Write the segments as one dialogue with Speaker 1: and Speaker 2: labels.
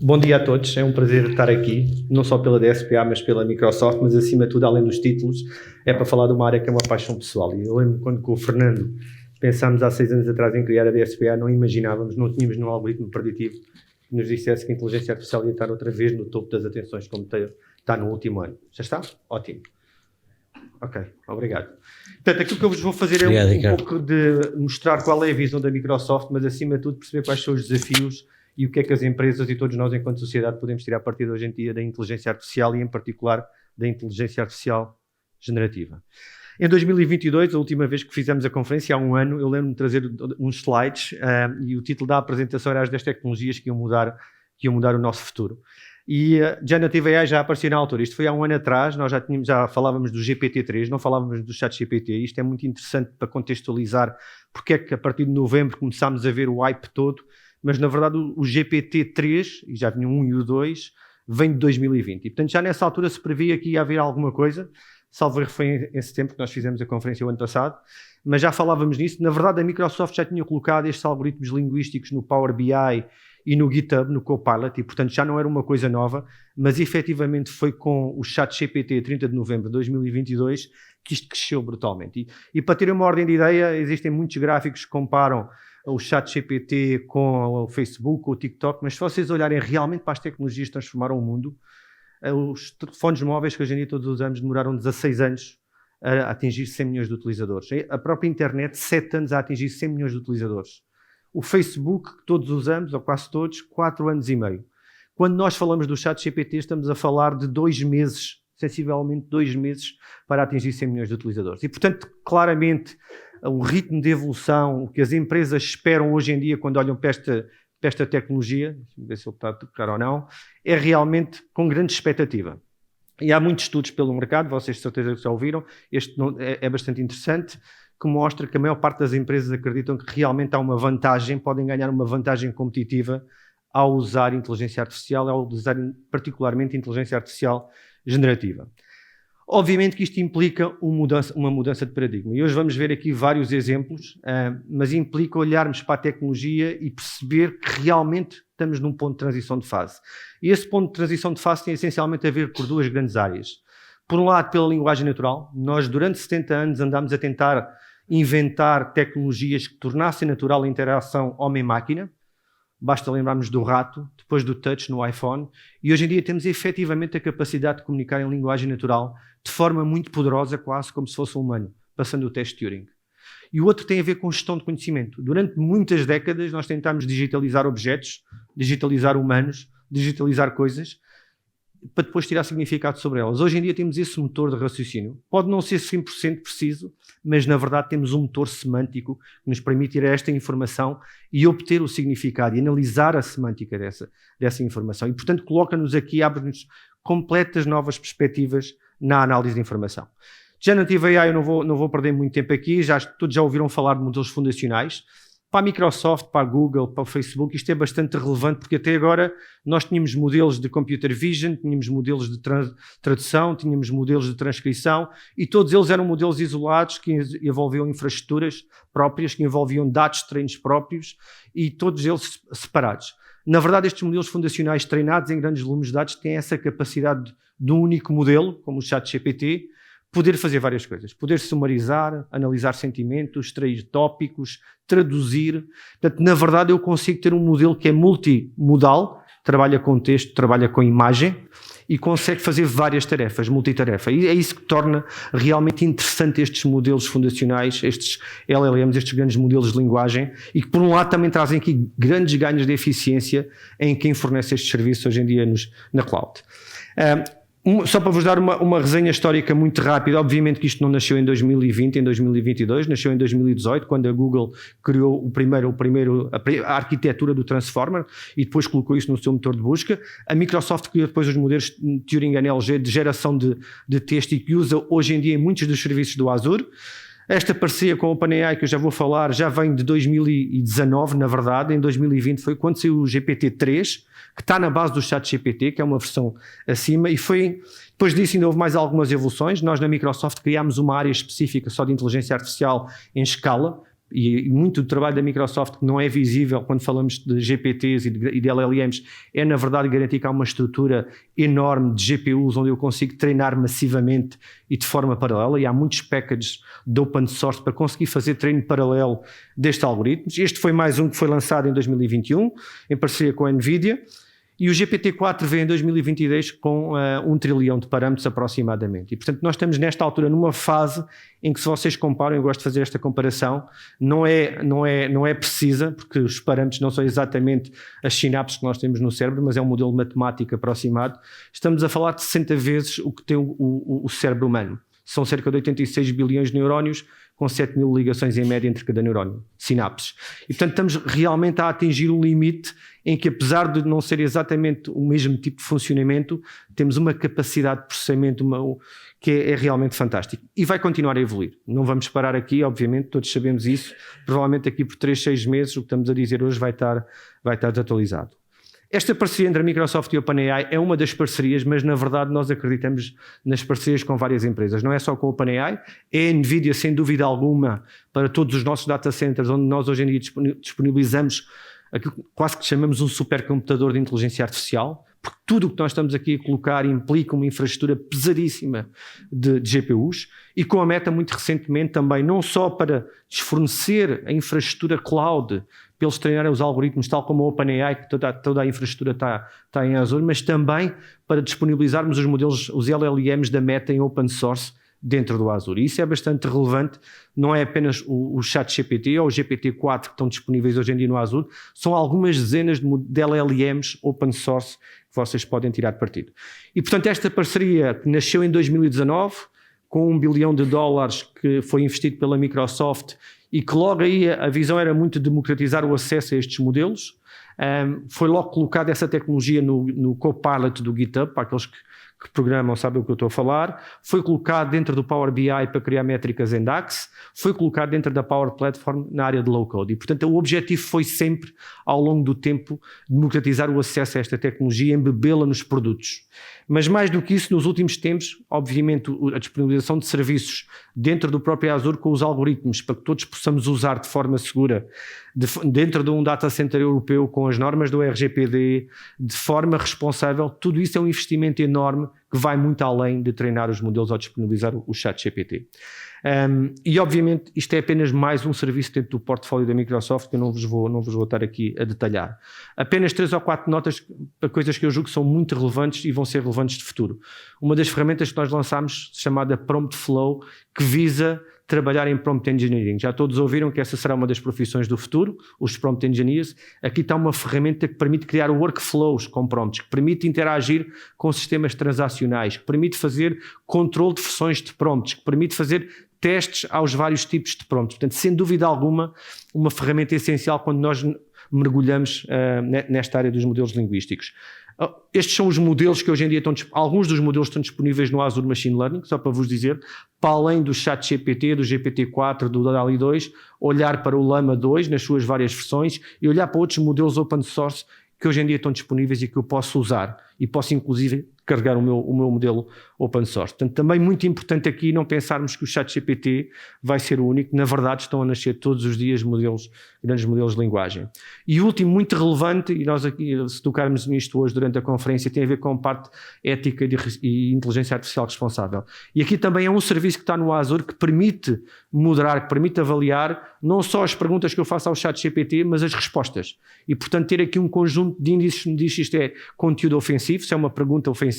Speaker 1: Bom dia a todos, é um prazer estar aqui, não só pela DSPA, mas pela Microsoft, mas acima de tudo, além dos títulos, é para falar de uma área que é uma paixão pessoal. E eu lembro quando com o Fernando pensámos há 6 anos atrás em criar a DSPA, não imaginávamos, não tínhamos nenhum algoritmo preditivo que nos dissesse que a inteligência artificial ia estar outra vez no topo das atenções, como está no último ano. Já está? Ótimo. Ok, obrigado. Portanto, aquilo que eu vos vou fazer é um pouco de mostrar qual é a visão da Microsoft, mas acima de tudo perceber quais são os desafios e o que é que as empresas e todos nós, enquanto sociedade, podemos tirar a partir de hoje em dia da inteligência artificial e, em particular, da inteligência artificial generativa. Em 2022, a última vez que fizemos a conferência, há um ano, eu lembro-me de trazer uns slides e o título da apresentação era as 10 tecnologias que iam mudar o nosso futuro. E Generative AI já apareceu na altura. Isto foi há um ano atrás, nós já falávamos do GPT-3, não falávamos do ChatGPT. Isto é muito interessante para contextualizar porque é que a partir de novembro começámos a ver o hype todo, mas na verdade o GPT-3, e já vinha o 1 e o 2, vem de 2020. E portanto já nessa altura se previa que ia haver alguma coisa, salvo erro foi em setembro que nós fizemos a conferência o ano passado, mas já falávamos nisso. Na verdade a Microsoft já tinha colocado estes algoritmos linguísticos no Power BI e no GitHub, no Copilot, e portanto já não era uma coisa nova, mas efetivamente foi com o ChatGPT 30 de novembro de 2022 que isto cresceu brutalmente. E para terem uma ordem de ideia, existem muitos gráficos que comparam o ChatGPT com o Facebook, com o TikTok, mas se vocês olharem realmente para as tecnologias que transformaram o mundo, os telefones móveis que hoje em dia todos usamos demoraram 16 anos a atingir 100 milhões de utilizadores. A própria internet, 7 anos a atingir 100 milhões de utilizadores. O Facebook, que todos usamos, ou quase todos, 4 anos e meio. Quando nós falamos do ChatGPT, estamos a falar de 2 meses, sensivelmente 2 meses, para atingir 100 milhões de utilizadores. E, portanto, claramente, o ritmo de evolução, o que as empresas esperam hoje em dia quando olham para esta tecnologia, deixa-me ver se ele está a tocar ou não, é realmente com grande expectativa. E há muitos estudos pelo mercado, vocês de certeza já ouviram, este é bastante interessante, que mostra que a maior parte das empresas acreditam que realmente há uma vantagem, podem ganhar uma vantagem competitiva ao usar inteligência artificial, ao usar particularmente inteligência artificial generativa. Obviamente que isto implica uma mudança de paradigma. E hoje vamos ver aqui vários exemplos, mas implica olharmos para a tecnologia e perceber que realmente estamos num ponto de transição de fase. E esse ponto de transição de fase tem essencialmente a ver por 2 grandes áreas. Por um lado, pela linguagem natural. Nós, durante 70 anos, andámos a tentar inventar tecnologias que tornassem natural a interação homem-máquina. Basta lembrarmos do rato, depois do touch no iPhone. E hoje em dia temos efetivamente a capacidade de comunicar em linguagem natural de forma muito poderosa, quase como se fosse um humano, passando o teste Turing. E o outro tem a ver com gestão de conhecimento. Durante muitas décadas nós tentámos digitalizar objetos, digitalizar humanos, digitalizar coisas, para depois tirar significado sobre elas. Hoje em dia temos esse motor de raciocínio. Pode não ser 100% preciso, mas na verdade temos um motor semântico que nos permite ir a esta informação e obter o significado e analisar a semântica dessa informação. E portanto coloca-nos aqui, abre-nos completas novas perspectivas na análise de informação. Generative AI, eu não vou perder muito tempo aqui, todos já ouviram falar de modelos fundacionais. Para a Microsoft, para a Google, para o Facebook, isto é bastante relevante porque até agora nós tínhamos modelos de computer vision, tínhamos modelos de tradução, tínhamos modelos de transcrição e todos eles eram modelos isolados que envolviam infraestruturas próprias, que envolviam dados de treinos próprios e todos eles separados. Na verdade, estes modelos fundacionais treinados em grandes volumes de dados têm essa capacidade de um único modelo, como o ChatGPT, poder fazer várias coisas, poder sumarizar, analisar sentimentos, extrair tópicos, traduzir. Portanto, na verdade, eu consigo ter um modelo que é multimodal, trabalha com texto, trabalha com imagem e consegue fazer várias tarefas, multitarefa. E é isso que torna realmente interessante estes modelos fundacionais, estes LLMs, estes grandes modelos de linguagem e que, por um lado, também trazem aqui grandes ganhos de eficiência em quem fornece estes serviços hoje em dia na cloud. Só para vos dar uma resenha histórica muito rápida, obviamente que isto não nasceu em 2020, em 2022, nasceu em 2018, quando a Google criou a arquitetura do Transformer e depois colocou isso no seu motor de busca. A Microsoft criou depois os modelos Turing NLG de geração de texto e que usa hoje em dia em muitos dos serviços do Azure. Esta parceria com a OpenAI, que eu já vou falar, já vem de 2019, na verdade. Em 2020 foi quando saiu o GPT-3, que está na base do ChatGPT, que é uma versão acima, e depois disso ainda houve mais algumas evoluções. Nós na Microsoft criámos uma área específica só de inteligência artificial em escala, e muito do trabalho da Microsoft que não é visível quando falamos de GPTs e de LLMs, é na verdade garantir que há uma estrutura enorme de GPUs onde eu consigo treinar massivamente e de forma paralela, e há muitos packages de open source para conseguir fazer treino paralelo destes algoritmos. Este foi mais um que foi lançado em 2021, em parceria com a NVIDIA, e o GPT-4 vem em 2022 com 1 trilhão de parâmetros aproximadamente. E, portanto, nós estamos nesta altura numa fase em que, se vocês comparam, eu gosto de fazer esta comparação, não é precisa, porque os parâmetros não são exatamente as sinapses que nós temos no cérebro, mas é um modelo matemático aproximado. Estamos a falar de 60 vezes o que tem o cérebro humano. São cerca de 86 bilhões de neurónios, com 7 mil ligações em média entre cada neurónio, sinapses. E, portanto, estamos realmente a atingir um limite em que, apesar de não ser exatamente o mesmo tipo de funcionamento, temos uma capacidade de processamento que é realmente fantástica. E vai continuar a evoluir. Não vamos parar aqui, obviamente, todos sabemos isso. Provavelmente aqui por 3, 6 meses, o que estamos a dizer hoje vai estar desatualizado. Esta parceria entre a Microsoft e a OpenAI é uma das parcerias, mas na verdade nós acreditamos nas parcerias com várias empresas. Não é só com a OpenAI, é a NVIDIA sem dúvida alguma para todos os nossos data centers, onde nós hoje em dia disponibilizamos aquilo que quase que chamamos um supercomputador de inteligência artificial, porque tudo o que nós estamos aqui a colocar implica uma infraestrutura pesadíssima de GPUs, e com a Meta muito recentemente também, não só para desfornecer a infraestrutura cloud para eles treinarem os algoritmos, tal como a OpenAI, que toda a infraestrutura está em Azure, mas também para disponibilizarmos os modelos, os LLMs da Meta em open source dentro do Azure. E isso é bastante relevante, não é apenas o ChatGPT ou o GPT-4 que estão disponíveis hoje em dia no Azure, são algumas dezenas de LLMs open source que vocês podem tirar partido. E, portanto, esta parceria que nasceu em 2019, com $1 bilhão que foi investido pela Microsoft, e que logo aí a visão era muito democratizar o acesso a estes modelos. Foi logo colocada essa tecnologia no Copilot do GitHub, para aqueles que programam sabem o que eu estou a falar. Foi colocado dentro do Power BI para criar métricas em DAX. Foi colocado dentro da Power Platform na área de low-code. E, portanto, o objetivo foi sempre, ao longo do tempo, democratizar o acesso a esta tecnologia, embebê-la nos produtos. Mas mais do que isso, nos últimos tempos, obviamente, a disponibilização de serviços dentro do próprio Azure com os algoritmos, para que todos possamos usar de forma segura, dentro de um data center europeu, com as normas do RGPD, de forma responsável, tudo isso é um investimento enorme que vai muito além de treinar os modelos ou disponibilizar o ChatGPT. E obviamente isto é apenas mais um serviço dentro do portfólio da Microsoft que eu não vos vou estar aqui a detalhar. Apenas 3 ou 4 notas para coisas que eu julgo que são muito relevantes e vão ser relevantes de futuro. Uma das ferramentas que nós lançámos, chamada Prompt Flow, que visa trabalhar em Prompt Engineering. Já todos ouviram que essa será uma das profissões do futuro, os Prompt Engineers. Aqui está uma ferramenta que permite criar workflows com prompts, que permite interagir com sistemas transacionais, que permite fazer controle de versões de prompts, que permite fazer testes aos vários tipos de prompts. Portanto, sem dúvida alguma, uma ferramenta essencial quando nós mergulhamos nesta área dos modelos linguísticos. Estes são os modelos que hoje em dia alguns dos modelos estão disponíveis no Azure Machine Learning, só para vos dizer, para além do ChatGPT, do GPT-4, do DALL-E 2, olhar para o Llama 2 nas suas várias versões e olhar para outros modelos open source que hoje em dia estão disponíveis e que eu posso usar e posso inclusive carregar o meu modelo open source. Portanto, também muito importante aqui não pensarmos que o ChatGPT vai ser o único. Na verdade, estão a nascer todos os dias grandes modelos de linguagem. E o último, muito relevante, e nós aqui, se tocarmos nisto hoje durante a conferência, tem a ver com a parte ética e inteligência artificial responsável. E aqui também é um serviço que está no Azure que permite moderar, que permite avaliar não só as perguntas que eu faço ao ChatGPT, mas as respostas. E, portanto, ter aqui um conjunto de índices que me diz se isto é conteúdo ofensivo, se é uma pergunta ofensiva,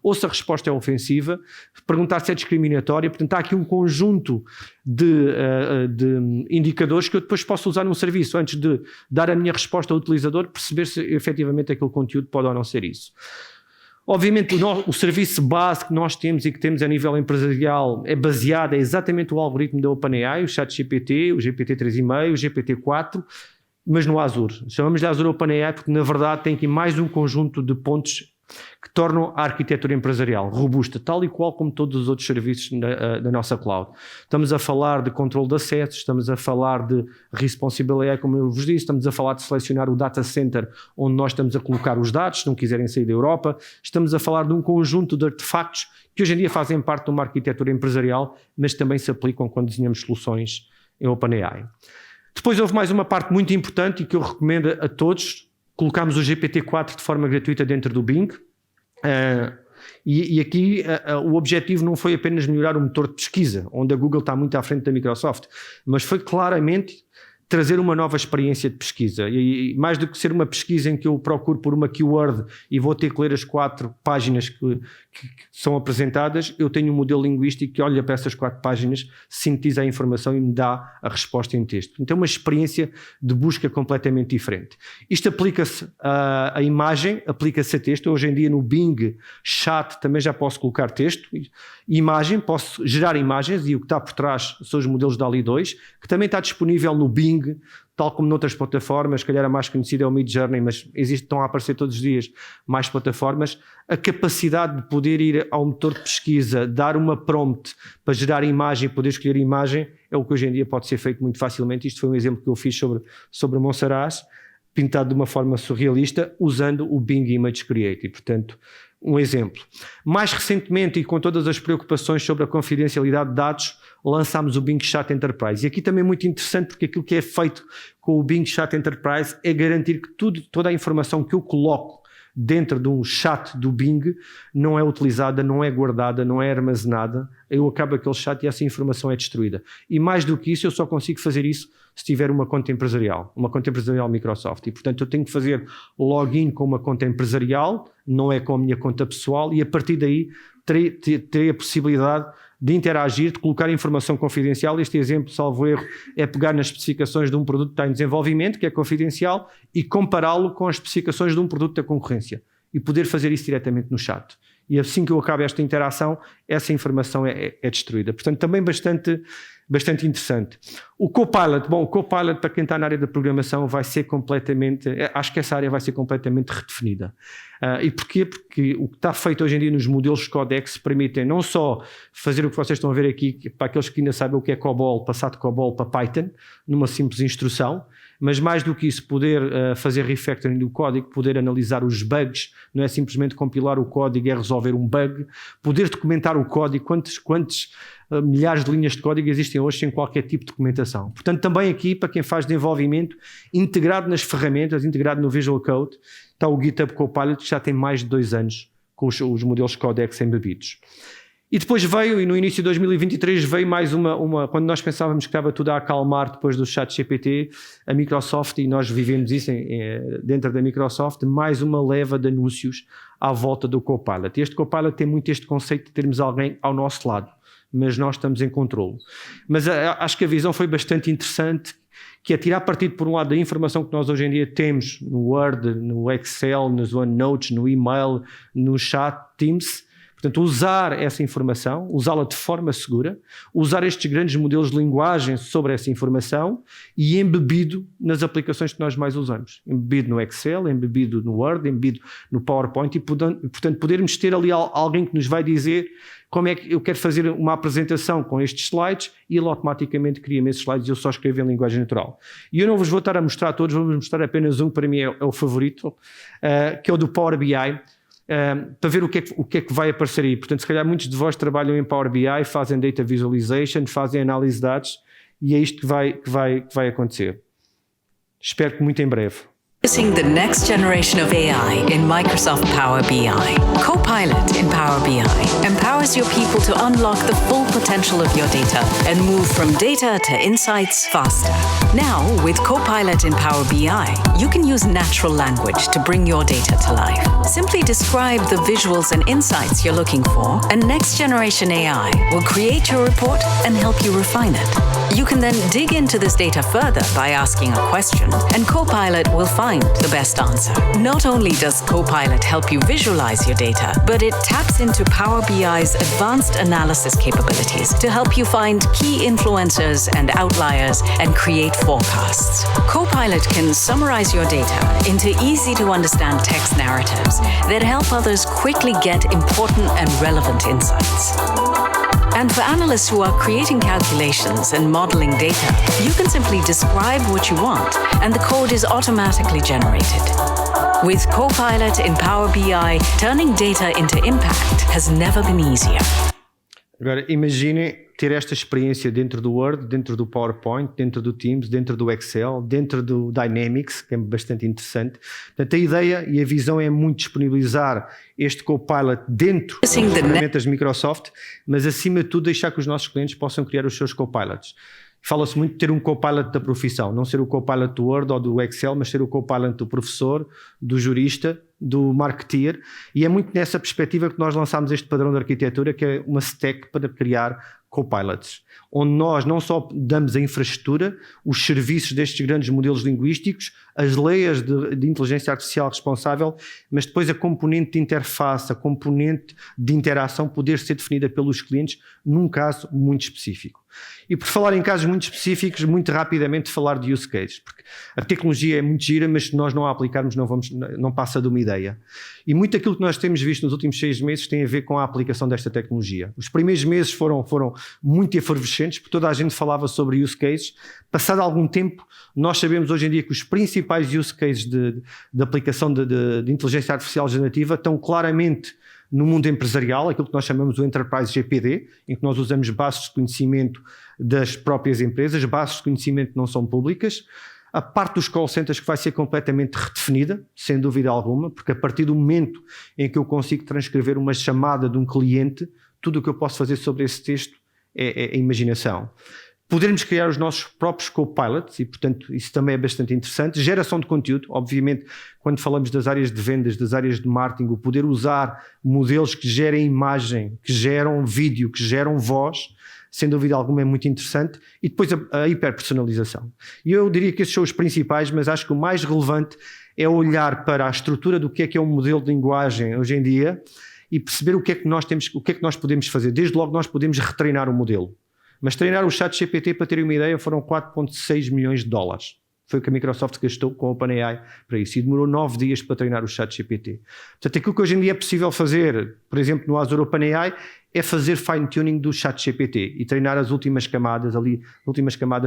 Speaker 1: ou se a resposta é ofensiva, perguntar se é discriminatória. Portanto, há aqui um conjunto de indicadores que eu depois posso usar num serviço, antes de dar a minha resposta ao utilizador, perceber se efetivamente aquele conteúdo pode ou não ser isso. Obviamente o serviço base que nós temos e que temos a nível empresarial é baseado, é exatamente o algoritmo da OpenAI, o ChatGPT, o GPT-3.5, o GPT-4, mas no Azure. Chamamos de Azure OpenAI porque na verdade tem aqui mais um conjunto de pontos que tornam a arquitetura empresarial robusta, tal e qual como todos os outros serviços da nossa cloud. Estamos a falar de controle de acessos, estamos a falar de responsible AI, como eu vos disse, estamos a falar de selecionar o data center onde nós estamos a colocar os dados, se não quiserem sair da Europa, estamos a falar de um conjunto de artefactos que hoje em dia fazem parte de uma arquitetura empresarial, mas também se aplicam quando desenhamos soluções em OpenAI. Depois houve mais uma parte muito importante e que eu recomendo a todos. Colocámos o GPT-4 de forma gratuita dentro do Bing. E aqui o objetivo não foi apenas melhorar o motor de pesquisa, onde a Google está muito à frente da Microsoft, mas foi claramente trazer uma nova experiência de pesquisa. E mais do que ser uma pesquisa em que eu procuro por uma keyword e vou ter que ler as 4 páginas que são apresentadas, eu tenho um modelo linguístico que olha para essas 4 páginas, sintetiza a informação e me dá a resposta em texto. Então é uma experiência de busca completamente diferente. Isto aplica-se à imagem, aplica-se a texto. Hoje em dia no Bing Chat também já posso colocar texto. Imagem, posso gerar imagens e o que está por trás são os modelos DALL-E 2, que também está disponível no Bing, tal como noutras plataformas. Se calhar a mais conhecida é o Midjourney, mas estão a aparecer todos os dias mais plataformas. A capacidade de poder ir ao motor de pesquisa, dar uma prompt para gerar imagem, poder escolher imagem, é o que hoje em dia pode ser feito muito facilmente. Isto foi um exemplo que eu fiz sobre Monsaraz, pintado de uma forma surrealista, usando o Bing Image Creative. Portanto, um exemplo. Mais recentemente, e com todas as preocupações sobre a confidencialidade de dados, lançámos o Bing Chat Enterprise. E aqui também é muito interessante, porque aquilo que é feito com o Bing Chat Enterprise é garantir que toda a informação que eu coloco dentro de um chat do Bing não é utilizada, não é guardada, não é armazenada. Eu acabo aquele chat e essa informação é destruída. E mais do que isso, eu só consigo fazer isso se tiver uma conta empresarial Microsoft. E, portanto, eu tenho que fazer login com uma conta empresarial, não é com a minha conta pessoal, e a partir daí terei a possibilidade de interagir, de colocar informação confidencial. Este exemplo, salvo erro, é pegar nas especificações de um produto que está em desenvolvimento, que é confidencial, e compará-lo com as especificações de um produto da concorrência e poder fazer isso diretamente no chat. E assim que eu acabo esta interação, essa informação é destruída. Portanto, também bastante interessante. O Copilot, para quem está na área da programação, vai ser completamente, acho que essa área vai ser completamente redefinida. E porquê? Porque o que está feito hoje em dia nos modelos Codex permitem não só fazer o que vocês estão a ver aqui, para aqueles que ainda sabem o que é COBOL, passar de COBOL para Python, numa simples instrução, mas mais do que isso, poder fazer refactoring do código, poder analisar os bugs, não é simplesmente compilar o código e resolver um bug, poder documentar o código, quantos milhares de linhas de código existem hoje sem qualquer tipo de documentação. Portanto, também aqui, para quem faz desenvolvimento, integrado nas ferramentas, integrado no Visual Code, está o GitHub Copilot, que já tem mais de 2 anos com os modelos Codex embebidos. E depois veio, e no início de 2023 veio mais uma quando nós pensávamos que estava tudo a acalmar depois do ChatGPT, a Microsoft, e nós vivemos isso dentro da Microsoft, mais uma leva de anúncios à volta do Copilot. Este Copilot tem muito este conceito de termos alguém ao nosso lado, mas nós estamos em controle. Mas acho que a visão foi bastante interessante, que é tirar partido, por um lado, da informação que nós hoje em dia temos no Word, no Excel, nos OneNotes, no e-mail, no chat Teams. Portanto, usar essa informação, usá-la de forma segura, usar estes grandes modelos de linguagem sobre essa informação e embebido nas aplicações que nós mais usamos. Embebido no Excel, embebido no Word, embebido no PowerPoint e, portanto, podermos ter ali alguém que nos vai dizer como é que eu quero fazer uma apresentação com estes slides e ele automaticamente cria-me esses slides e eu só escrevo em linguagem natural. E eu não vos vou estar a mostrar todos, vou-vos mostrar apenas um que para mim é o favorito, que é o do Power BI. Para ver o que é que vai aparecer aí. Portanto, se calhar muitos de vós trabalham em Power BI, fazem data visualization, fazem análise de dados e é isto que vai acontecer. Espero que muito em breve.
Speaker 2: Using the next generation of AI in Microsoft Power BI. Copilot in Power BI empowers your people to unlock the full potential of your data and move from data to insights faster. Now, with Copilot in Power BI, you can use natural language to bring your data to life. Simply describe the visuals and insights you're looking for, and next generation AI will create your report and help you refine it. You can then dig into this data further by asking a question, and Copilot will find the best answer. Not only does Copilot help you visualize your data, but it taps into Power BI's advanced analysis capabilities to help you find key influencers and outliers and create forecasts. Copilot can summarize your data into easy-to-understand text narratives that help others quickly get important and relevant insights. And for analysts who are creating calculations and modeling data, you can simply describe what you want, and the code is automatically generated. With Copilot in Power BI, turning data into impact has never been easier.
Speaker 1: Agora, imaginem ter esta experiência dentro do Word, dentro do PowerPoint, dentro do Teams, dentro do Excel, dentro do Dynamics, que é bastante interessante. Portanto, a ideia e a visão é muito disponibilizar este Copilot dentro das ferramentas Microsoft, mas acima de tudo deixar que os nossos clientes possam criar os seus Copilots. Fala-se muito de ter um Copilot da profissão, não ser o Copilot do Word ou do Excel, mas ser o Copilot do professor, do jurista, do marketeer, e é muito nessa perspectiva que nós lançámos este padrão de arquitetura, que é uma stack para criar Copilots, onde nós não só damos a infraestrutura, os serviços destes grandes modelos linguísticos, as layers de inteligência artificial responsável, mas depois a componente de interface, a componente de interação poder ser definida pelos clientes num caso muito específico. E por falar em casos muito específicos, muito rapidamente falar de use cases, porque a tecnologia é muito gira, mas se nós não a aplicarmos não passa de uma ideia. E muito aquilo que nós temos visto nos últimos 6 meses tem a ver com a aplicação desta tecnologia. Os primeiros meses foram muito efervescentes, porque toda a gente falava sobre use cases. Passado algum tempo, nós sabemos hoje em dia que os principais use cases de aplicação de inteligência artificial generativa estão claramente no mundo empresarial, aquilo que nós chamamos o Enterprise GPD, em que nós usamos bases de conhecimento das próprias empresas, bases de conhecimento que não são públicas. A parte dos call centers que vai ser completamente redefinida, sem dúvida alguma, porque a partir do momento em que eu consigo transcrever uma chamada de um cliente, tudo o que eu posso fazer sobre esse texto é a imaginação. Podermos criar os nossos próprios copilots e, portanto, isso também é bastante interessante. Geração de conteúdo, obviamente, quando falamos das áreas de vendas, das áreas de marketing, o poder usar modelos que gerem imagem, que geram vídeo, que geram voz, sem dúvida alguma é muito interessante. E depois a hiperpersonalização. E eu diria que esses são os principais, mas acho que o mais relevante é olhar para a estrutura do que é um modelo de linguagem hoje em dia e perceber o que é que nós podemos fazer. Desde logo nós podemos retreinar o modelo. Mas treinar o ChatGPT, para terem uma ideia, foram 4,6 milhões de dólares. Foi o que a Microsoft gastou com a OpenAI para isso. E demorou 9 dias para treinar o ChatGPT. Portanto, aquilo que hoje em dia é possível fazer, por exemplo, no Azure OpenAI, é fazer fine-tuning do ChatGPT e treinar as últimas camadas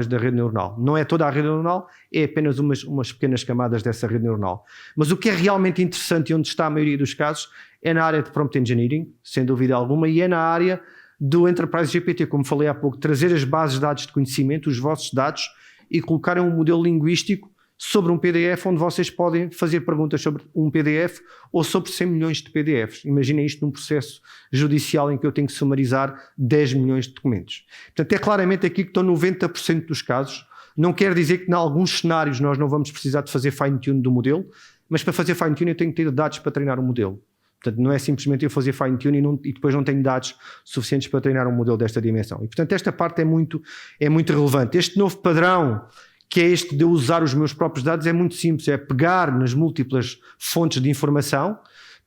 Speaker 1: da rede neuronal. Não é toda a rede neuronal, é apenas umas pequenas camadas dessa rede neuronal. Mas o que é realmente interessante e onde está a maioria dos casos é na área de prompt engineering, sem dúvida alguma, e é na área do Enterprise GPT, como falei há pouco, trazer as bases de dados de conhecimento, os vossos dados, e colocarem um modelo linguístico sobre um PDF onde vocês podem fazer perguntas sobre um PDF ou sobre 100 milhões de PDFs. Imaginem isto num processo judicial em que eu tenho que sumarizar 10 milhões de documentos. Portanto, é claramente aqui que estão 90% dos casos. Não quer dizer que em alguns cenários nós não vamos precisar de fazer fine-tune do modelo, mas para fazer fine-tune eu tenho que ter dados para treinar o modelo. Portanto, não é simplesmente eu fazer fine-tune e depois não tenho dados suficientes para treinar um modelo desta dimensão. E, portanto, esta parte é muito relevante. Este novo padrão, que é este de eu usar os meus próprios dados, é muito simples. É pegar nas múltiplas fontes de informação,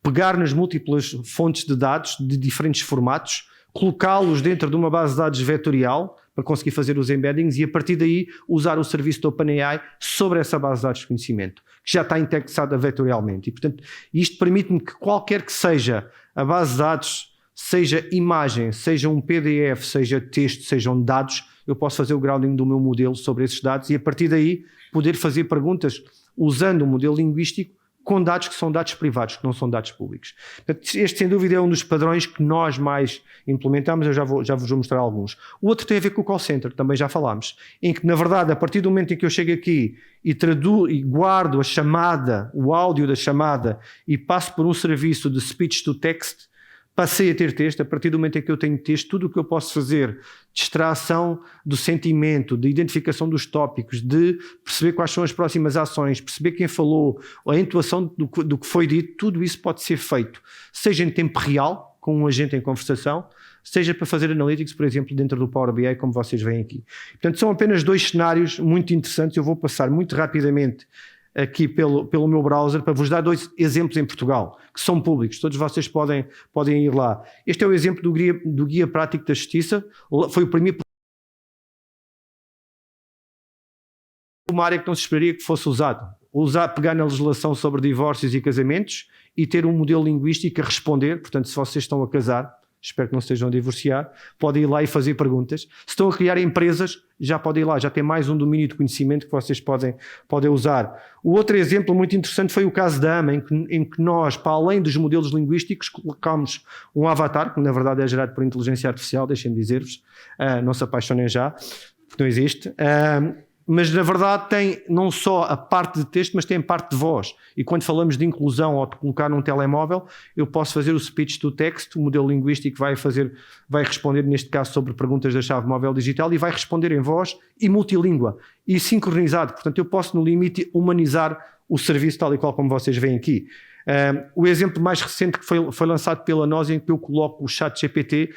Speaker 1: pegar nas múltiplas fontes de dados de diferentes formatos, colocá-los dentro de uma base de dados vetorial para conseguir fazer os embeddings e, a partir daí, usar o serviço do OpenAI sobre essa base de dados de conhecimento, que já está indexada vetorialmente. E, portanto, isto permite-me que qualquer que seja a base de dados, seja imagem, seja um PDF, seja texto, sejam dados, eu posso fazer o grounding do meu modelo sobre esses dados e, a partir daí, poder fazer perguntas usando um modelo linguístico com dados que são dados privados, que não são dados públicos. Portanto, este, sem dúvida, é um dos padrões que nós mais implementamos. Eu já vos vou mostrar alguns. O outro tem a ver com o call center, também já falámos, em que, na verdade, a partir do momento em que eu chego aqui e guardo a chamada, o áudio da chamada, e passo por um serviço de speech to text, passei a ter texto. A partir do momento em que eu tenho texto, tudo o que eu posso fazer de extração do sentimento, de identificação dos tópicos, de perceber quais são as próximas ações, perceber quem falou, a entoação do que foi dito, tudo isso pode ser feito, seja em tempo real, com um agente em conversação, seja para fazer analytics, por exemplo, dentro do Power BI, como vocês veem aqui. Portanto, são apenas 2 cenários muito interessantes. Eu vou passar muito rapidamente aqui pelo meu browser para vos dar 2 exemplos em Portugal, que são públicos, todos vocês podem ir lá. Este é o exemplo do Guia Prático da Justiça, foi o primeiro, uma área que não se esperaria que fosse usado. Pegar na legislação sobre divórcios e casamentos e ter um modelo linguístico a responder. Portanto, se vocês estão a casar, espero que não estejam a divorciar, podem ir lá e fazer perguntas. Se estão a criar empresas, já podem ir lá, já tem mais um domínio de conhecimento que vocês podem usar. O outro exemplo muito interessante foi o caso da AMA, em que nós, para além dos modelos linguísticos, colocámos um avatar, que na verdade é gerado por inteligência artificial, deixem-me dizer-vos, não se apaixonem já, porque não existe. Mas na verdade tem não só a parte de texto, mas tem a parte de voz. E quando falamos de inclusão ou de colocar num telemóvel, eu posso fazer o speech to text, o modelo linguístico vai responder neste caso sobre perguntas da chave móvel digital e vai responder em voz e multilíngua e sincronizado. Portanto, eu posso no limite humanizar o serviço tal e qual como vocês veem aqui. O exemplo mais recente que foi lançado pela Nós, em que eu coloco o ChatGPT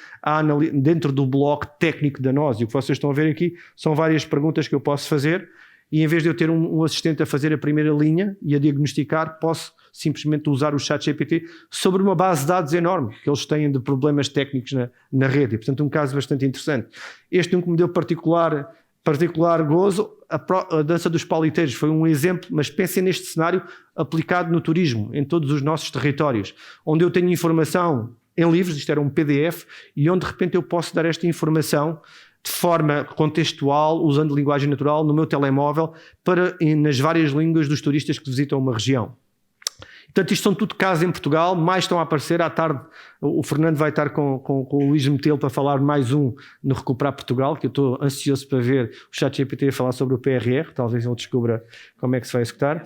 Speaker 1: dentro do bloco técnico da Nós, e o que vocês estão a ver aqui são várias perguntas que eu posso fazer, e em vez de eu ter um assistente a fazer a primeira linha e a diagnosticar, posso simplesmente usar o ChatGPT sobre uma base de dados enorme que eles têm de problemas técnicos na rede, e portanto um caso bastante interessante. Este que me deu particular gozo, a dança dos paliteiros foi um exemplo, mas pensem neste cenário aplicado no turismo, em todos os nossos territórios, onde eu tenho informação em livros, isto era um PDF, e onde de repente eu posso dar esta informação de forma contextual, usando linguagem natural, no meu telemóvel, nas várias línguas dos turistas que visitam uma região. Portanto, isto são tudo casos em Portugal, mais estão a aparecer. À tarde o Fernando vai estar com o Luís Metelo para falar mais um no Recuperar Portugal, que eu estou ansioso para ver o ChatGPT a falar sobre o PRR, talvez ele descubra como é que se vai executar.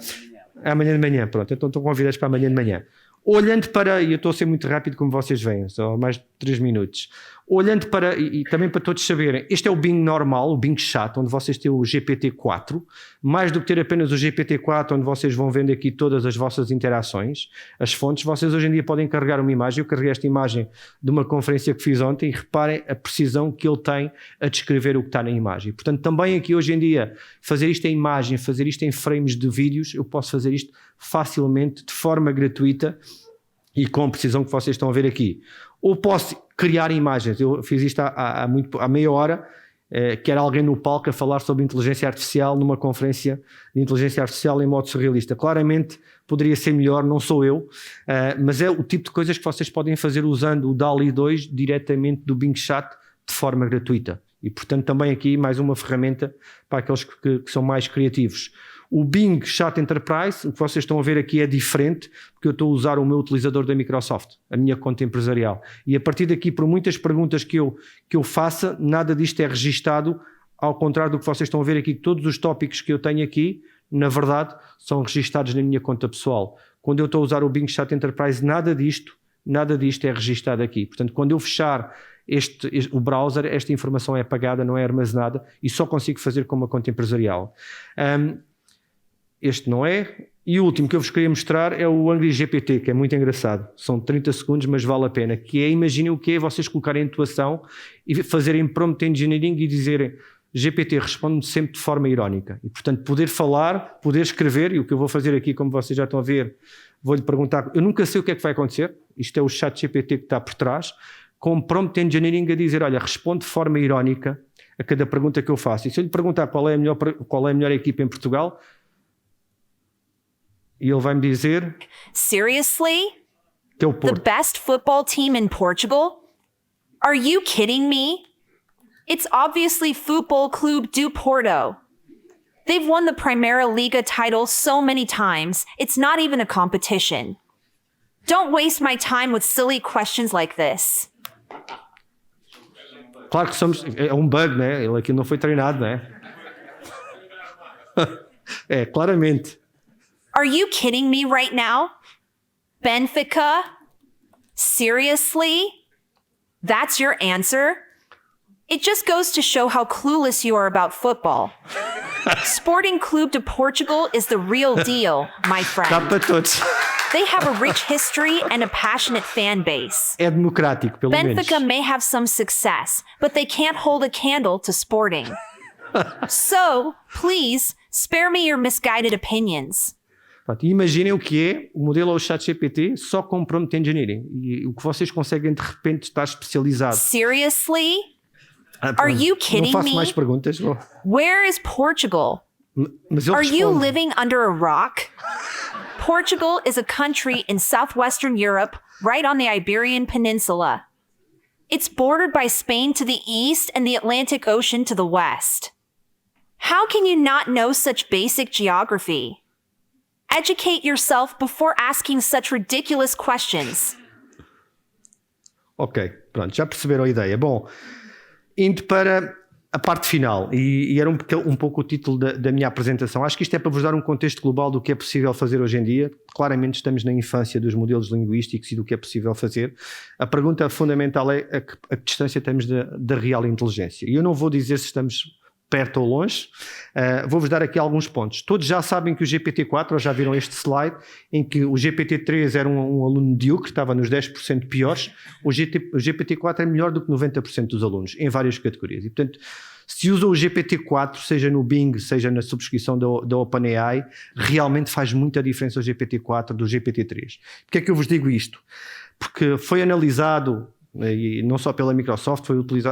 Speaker 1: Amanhã de manhã, pronto, então estão convidados para amanhã de manhã. Olhando para, e eu estou a ser muito rápido como vocês veem, só mais de 3 minutos, olhando para, e também para todos saberem, este é o Bing normal, o Bing Chat, onde vocês têm o GPT-4, mais do que ter apenas o GPT-4, onde vocês vão vendo aqui todas as vossas interações, as fontes, vocês hoje em dia podem carregar uma imagem. Eu carreguei esta imagem de uma conferência que fiz ontem e reparem a precisão que ele tem a descrever o que está na imagem. Portanto, também aqui hoje em dia, fazer isto em imagem, fazer isto em frames de vídeos, eu posso fazer isto facilmente, de forma gratuita e com precisão que vocês estão a ver aqui. Ou posso criar imagens. Eu fiz isto há meia hora, que era alguém no palco a falar sobre inteligência artificial numa conferência de inteligência artificial em modo surrealista. Claramente poderia ser melhor, não sou eu, mas é o tipo de coisas que vocês podem fazer usando o DALL-E 2 diretamente do Bing Chat de forma gratuita. E portanto também aqui mais uma ferramenta para aqueles que são mais criativos. O Bing Chat Enterprise, o que vocês estão a ver aqui é diferente, porque eu estou a usar o meu utilizador da Microsoft, a minha conta empresarial. E a partir daqui, por muitas perguntas que eu faça, nada disto é registado, ao contrário do que vocês estão a ver aqui, todos os tópicos que eu tenho aqui, na verdade, são registados na minha conta pessoal. Quando eu estou a usar o Bing Chat Enterprise, nada disto é registado aqui. Portanto, quando eu fechar o browser, esta informação é apagada, não é armazenada, e só consigo fazer com uma conta empresarial. Este não é. E o último que eu vos queria mostrar é o Angry GPT, que é muito engraçado. São 30 segundos, mas vale a pena. Que é, imaginem o que é vocês colocarem a intuação e fazerem prompt engineering e dizerem GPT, responde-me sempre de forma irónica. E, portanto, poder falar, poder escrever, e o que eu vou fazer aqui, como vocês já estão a ver, vou-lhe perguntar, eu nunca sei o que é que vai acontecer, isto é o chat GPT que está por trás, com prompt engineering a dizer, olha, responde de forma irónica a cada pergunta que eu faço. E se eu lhe perguntar qual é a melhor equipa em Portugal, e ele vai-me dizer...
Speaker 3: Seriously?
Speaker 1: Que é o Porto.
Speaker 3: The best football team in Portugal? Are you kidding me? It's obviously Futebol Clube do Porto. They've won the Primeira Liga title so many times, it's not even a competition. Don't waste my time with silly questions like this.
Speaker 1: Claro que é um bug, né? Ele aqui não foi treinado, né? É, claramente.
Speaker 3: Are you kidding me right now? Benfica? Seriously? That's your answer? It just goes to show how clueless you are about football. Sporting Clube de Portugal is the real deal, my friend.
Speaker 1: Dá para todos.
Speaker 3: They have a rich history and a passionate fan base.
Speaker 1: É democrático, pelo menos.
Speaker 3: Benfica may have some success, but they can't hold a candle to Sporting. So, please, spare me your misguided opinions.
Speaker 1: Imaginem o que é o modelo ao ChatGPT só com prompt engineering e o que vocês conseguem de repente estar especializado.
Speaker 3: Seriously? Are you kidding me?
Speaker 1: Não faço mais perguntas.
Speaker 3: Where is Portugal?
Speaker 1: Mas ele
Speaker 3: Are you
Speaker 1: responde.
Speaker 3: living under a rock? Portugal is a country in southwestern Europe, right on the Iberian Peninsula. It's bordered by Spain to the east and the Atlantic Ocean to the west. How can you not know such basic geography? Educate yourself before asking such ridiculous questions.
Speaker 1: Ok, pronto, já perceberam a ideia. Bom, indo para a parte final, e era um pouco o título da minha apresentação. Acho que isto é para vos dar um contexto global do que é possível fazer hoje em dia. Claramente estamos na infância dos modelos linguísticos e do que é possível fazer. A pergunta fundamental é a que distância temos da real inteligência. E eu não vou dizer se estamos perto ou longe, vou-vos dar aqui alguns pontos. Todos já sabem que o GPT-4, ou já viram este slide, em que o GPT-3 era um aluno medíocre, estava nos 10% piores, o GPT-4 é melhor do que 90% dos alunos, em várias categorias. E, portanto, se usa o GPT-4, seja no Bing, seja na subscrição da OpenAI, realmente faz muita diferença o GPT-4 do GPT-3. Porquê é que eu vos digo isto? Porque foi analisado, e não só pela Microsoft,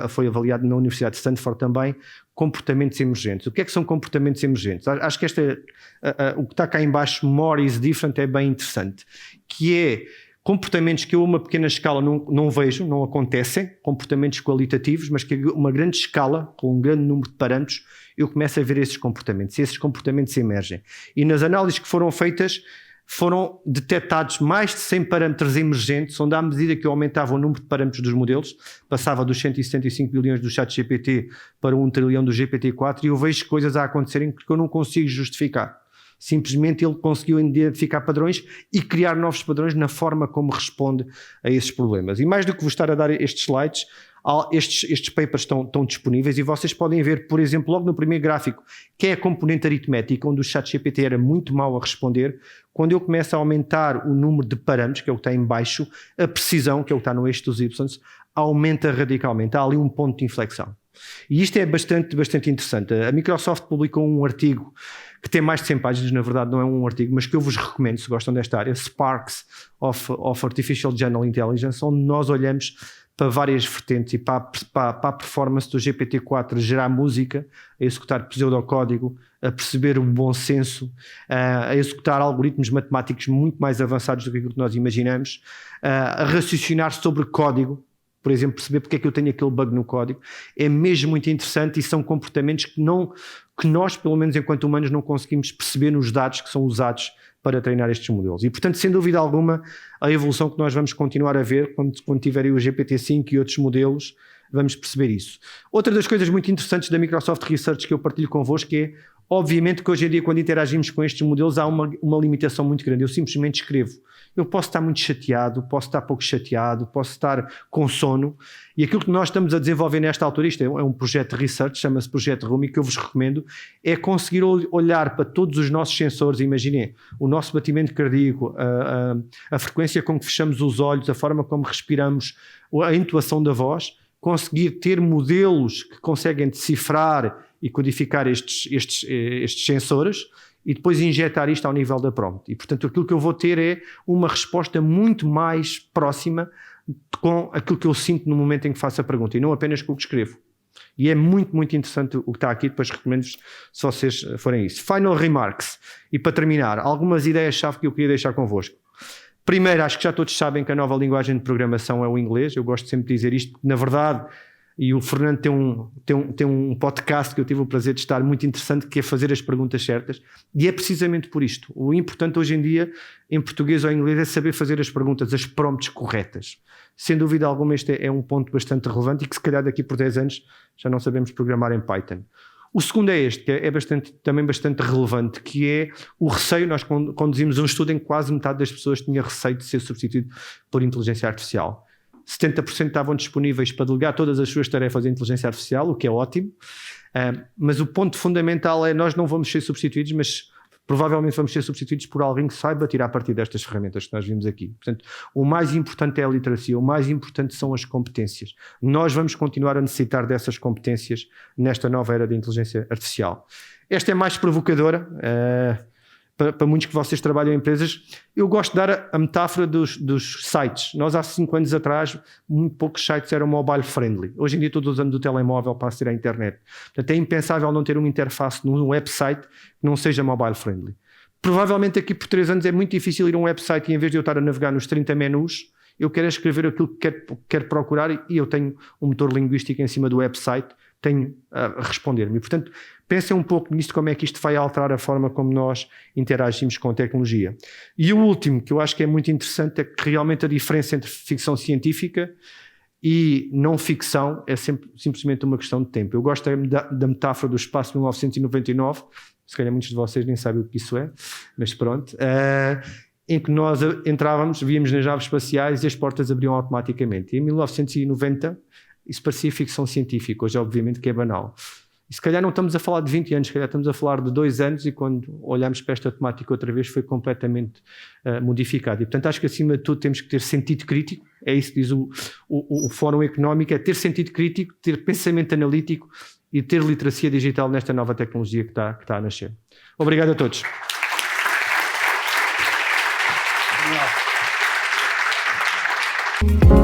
Speaker 1: foi avaliado na Universidade de Stanford também, comportamentos emergentes. O que é que são comportamentos emergentes? Acho que o que está cá em baixo, more is different, é bem interessante, que é comportamentos que eu a uma pequena escala não vejo, não acontecem, comportamentos qualitativos, mas que a uma grande escala, com um grande número de parâmetros, eu começo a ver esses comportamentos, e esses comportamentos emergem. E nas análises que foram feitas, foram detectados mais de 100 parâmetros emergentes, onde à medida que eu aumentava o número de parâmetros dos modelos, passava dos 175 bilhões do ChatGPT para 1 trilhão do GPT-4, e eu vejo coisas a acontecerem que eu não consigo justificar. Simplesmente ele conseguiu identificar padrões e criar novos padrões na forma como responde a esses problemas. E mais do que vos estar a dar estes slides, estes papers estão disponíveis, e vocês podem ver, por exemplo, logo no primeiro gráfico, que é a componente aritmética, onde o ChatGPT era muito mau a responder. Quando eu começo a aumentar o número de parâmetros, que é o que está em baixo, a precisão, que é o que está no eixo dos Y, aumenta radicalmente. Há ali um ponto de inflexão. E isto é bastante interessante. A Microsoft publicou um artigo que tem mais de 100 páginas, na verdade não é um artigo, mas que eu vos recomendo se gostam desta área, Sparks of Artificial General Intelligence, onde nós olhamos para várias vertentes e para a performance do GPT-4 gerar música, a executar pseudocódigo, a perceber o bom senso, a executar algoritmos matemáticos muito mais avançados do que aquilo que nós imaginamos, a raciocinar sobre código, por exemplo, perceber porque é que eu tenho aquele bug no código. É mesmo muito interessante, e são comportamentos que nós, pelo menos enquanto humanos, não conseguimos perceber nos dados que são usados para treinar estes modelos. E, portanto, sem dúvida alguma, a evolução que nós vamos continuar a ver quando tiverem o GPT-5 e outros modelos, vamos perceber isso. Outra das coisas muito interessantes da Microsoft Research que eu partilho convosco é, obviamente, que hoje em dia, quando interagimos com estes modelos, há uma limitação muito grande. Eu simplesmente escrevo. Eu posso estar muito chateado, posso estar pouco chateado, posso estar com sono, e aquilo que nós estamos a desenvolver nesta altura, isto é um projeto de research, chama-se Projeto Rumi, que eu vos recomendo, é conseguir olhar para todos os nossos sensores. Imaginem, o nosso batimento cardíaco, a frequência com que fechamos os olhos, a forma como respiramos, a entoação da voz, conseguir ter modelos que conseguem decifrar e codificar estes sensores, e depois injetar isto ao nível da prompt. E, portanto, aquilo que eu vou ter é uma resposta muito mais próxima com aquilo que eu sinto no momento em que faço a pergunta, e não apenas com o que escrevo. E é muito, muito interessante o que está aqui. Depois recomendo-vos, se vocês forem isso. Final remarks. E para terminar, algumas ideias-chave que eu queria deixar convosco. Primeiro, acho que já todos sabem que a nova linguagem de programação é o inglês. Eu gosto sempre de dizer isto, porque, na verdade, e o Fernando tem um podcast que eu tive o prazer de estar, muito interessante, que é fazer as perguntas certas, e é precisamente por isto. O importante hoje em dia, em português ou em inglês, é saber fazer as perguntas, as prompts corretas. Sem dúvida alguma, este é um ponto bastante relevante, e que se calhar daqui por 10 anos já não sabemos programar em Python. O segundo é este, que é também bastante relevante, que é o receio. Nós conduzimos um estudo em que quase metade das pessoas tinha receio de ser substituído por inteligência artificial. 70% estavam disponíveis para delegar todas as suas tarefas à inteligência artificial, o que é ótimo, mas o ponto fundamental é: nós não vamos ser substituídos, mas provavelmente vamos ser substituídos por alguém que saiba tirar partido destas ferramentas que nós vimos aqui. Portanto, o mais importante é a literacia, o mais importante são as competências. Nós vamos continuar a necessitar dessas competências nesta nova era de inteligência artificial. Esta é mais provocadora, para muitos que vocês trabalham em empresas. Eu gosto de dar a metáfora dos sites. Nós, há 5 anos atrás, muito poucos sites eram mobile friendly. Hoje em dia todos usando o telemóvel para aceder à internet. Portanto, é impensável não ter uma interface num website que não seja mobile friendly. Provavelmente aqui por 3 anos é muito difícil ir a um website e, em vez de eu estar a navegar nos 30 menus, eu quero escrever aquilo que quero procurar e eu tenho um motor linguístico em cima do website, tenho a responder-me. E, portanto, pensem um pouco nisto, como é que isto vai alterar a forma como nós interagimos com a tecnologia. E o último, que eu acho que é muito interessante, é que realmente a diferença entre ficção científica e não ficção é simplesmente uma questão de tempo. Eu gosto da metáfora do espaço de 1999, se calhar muitos de vocês nem sabem o que isso é, mas pronto, em que nós entrávamos, víamos nas naves espaciais e as portas abriam automaticamente. E em 1990 isso parecia ficção científica, hoje obviamente que é banal. E se calhar não estamos a falar de 20 anos, se calhar estamos a falar de 2 anos e quando olhamos para esta temática outra vez foi completamente modificado. E portanto acho que acima de tudo temos que ter sentido crítico, é isso que diz o Fórum Económico, é ter sentido crítico, ter pensamento analítico e ter literacia digital nesta nova tecnologia que está a nascer. Obrigado a todos.
Speaker 4: Obrigado.